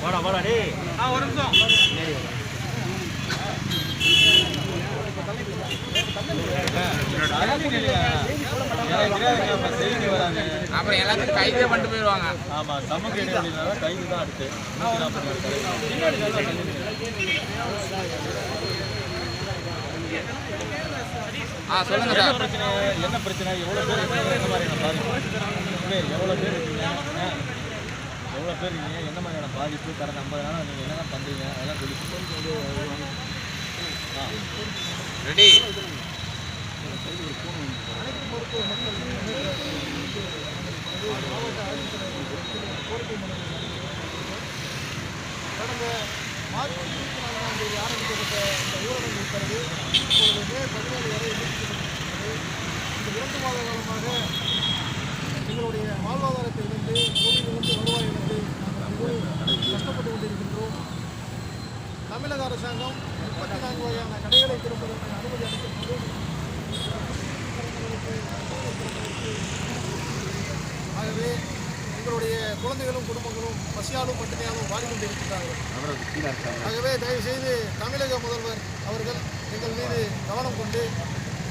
ஒரு நிமிஷம். அப்புறம் எல்லாத்தையும் கைதே பண்ணிட்டு போயிடுவாங்க. ஆமா, சமூக இடைவெளினால கைது தான் அடுத்து. சொல்லுங்க என்ன சார். பிரச்சனை? என்ன பிரச்சனை? எவ்வளோ பேர் என்ன மாதிரியான பாதிப்பு? எவ்வளோ பேர் இருக்கீங்க? எவ்வளோ பேர் இருக்கீங்க? என்ன மாதிரியான பாதிப்பு? கடந்த 50 நாளாக நீங்கள் என்னென்ன பண்ணுறீங்க? அதெல்லாம் சொல்லி ரெடி. கடந்த மார்ச் 24ஆம் தேதி ஆரம்பிக்கப்பட்ட இந்த ஊரடங்கு உத்தரவு இப்பொழுது மே 17 வரை நீட்டிக்கப்பட்டிருக்கிறது. இந்த 2 மாத காலமாக எங்களுடைய வாழ்வாதாரத்தை இழந்து தொழிலிருந்து வருவாய் இழந்து நாங்கள் கஷ்டப்பட்டு கொண்டிருக்கின்றோம். தமிழக அரசாங்கம் 34 வகையான கடைகளை திறப்பதற்கு அனுமதி அளிக்கப்பட்டு ஆகவே எங்களுடைய குழந்தைகளும் குடும்பங்களும் பசியாலும் பட்டினியாலும் வாடிக்கொண்டிருக்கிறார்கள். ஆகவே தயவுசெய்து தமிழக முதல்வர் அவர்கள் எங்கள் மீது கவனம் கொண்டு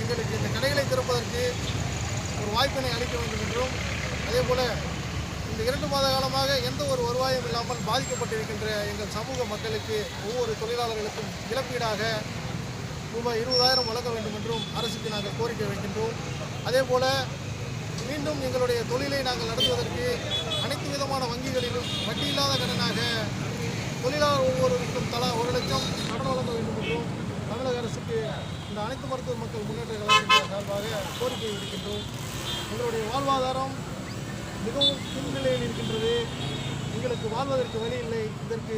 எங்களுக்கு இந்த கடைகளை திறப்பதற்கு ஒரு வாய்ப்பினை அளிக்க வேண்டும் என்றும், அதேபோல் இந்த 2 மாத காலமாக எந்த ஒரு வருவாயும் இல்லாமல் பாதிக்கப்பட்டிருக்கின்ற எங்கள் சமூக மக்களுக்கு ஒவ்வொரு தொழிலாளர்களுக்கும் இழப்பீடாக ரூபாய் 20,000 வழங்க வேண்டும் என்றும் அரசுக்கு நாங்கள் கோரிக்கை வைக்கின்றோம். அதேபோல் மீண்டும் எங்களுடைய தொழிலை நாங்கள் நடத்துவதற்கு அனைத்து விதமான வங்கிகளிலும் வட்டியில்லாத கடனாக தொழிலாளர் ஒவ்வொருவருக்கும் தலா 1 லட்சம் கடன் வழங்க வேண்டும் என்றும் தமிழக அரசுக்கு இந்த அனைத்து மருத்துவ மக்கள் முன்னேற்ற கழகத்தின் சார்பாக கோரிக்கை விடுக்கின்றோம். எங்களுடைய வாழ்வாதாரம் மிகவும் பின்னிலையில் இருக்கின்றது. எங்களுக்கு வாழ்வதற்கு வழி இல்லை. இதற்கு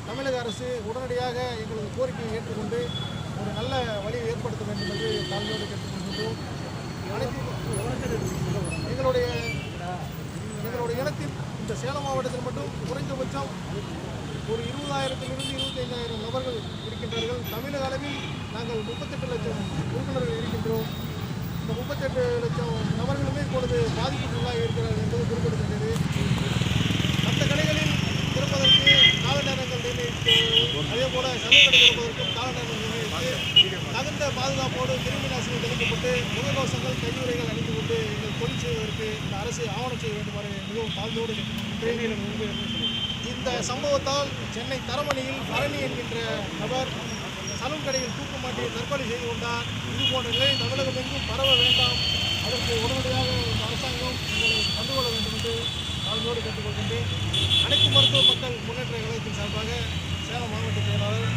தமிழக அரசு உடனடியாக எங்களது கோரிக்கையை ஏற்றுக்கொண்டு ஒரு நல்ல வழியை ஏற்படுத்த வேண்டும் என்று தாழ்மையோடு கேட்டுக்கொள்கின்றோம். எங்களுடைய இனத்தில் இந்த சேலம் மாவட்டத்தில் மட்டும் குறைந்தபட்சம் ஒரு 20,000 to 25,000 நபர்கள் இருக்கின்றார்கள். தமிழக அளவில் நாங்கள் 38 லட்சம் உறுப்பினர்கள் இருக்கின்றோம். இந்த 38 லட்சம் நபர்களுமே இப்பொழுது பாதிப்புக்குள்ளாக இருக்கிறார்கள் என்பது குறிப்பிடத்தக்கது. மற்ற கடைகளில் திறப்பதற்கு கால நேரங்கள் நிர்ணயித்து, அதேபோல சமூக கடை திறப்பதற்கும் கால நேரங்கள் நிர்ணயித்து தகுந்த பாதுகாப்போடு கிருமி நாசினி தெளிக்கப்பட்டு முகக்கவசங்கள் கையுறைகள் அணிந்து கொண்டு எங்கள் தொழில் செய்வதற்கு இந்த அரசு ஆவணம் செய்ய வேண்டுமாறு மிகவும் தாழ்ந்தோடு இந்த சம்பவத்தால் சென்னை தரமணியில் பரணி என்கின்ற நபர் சலூன் கடையில் தூக்கு மாட்டி தற்கொலை செய்து கொண்டார். இது போன்ற நிலை தமிழகம் எங்கும் பரவ வேண்டாம். அதற்கு உடனடியாக இந்த அரசாங்கம் எங்களை கண்டுகொள்ள வேண்டும் என்று தாழ்ந்தோடு கேட்டுக்கொள்கின்றேன். அனைத்து மருத்துவ மக்கள் முன்னேற்ற கழகத்தின் சார்பாக சேலம் மாவட்ட செயலாளர்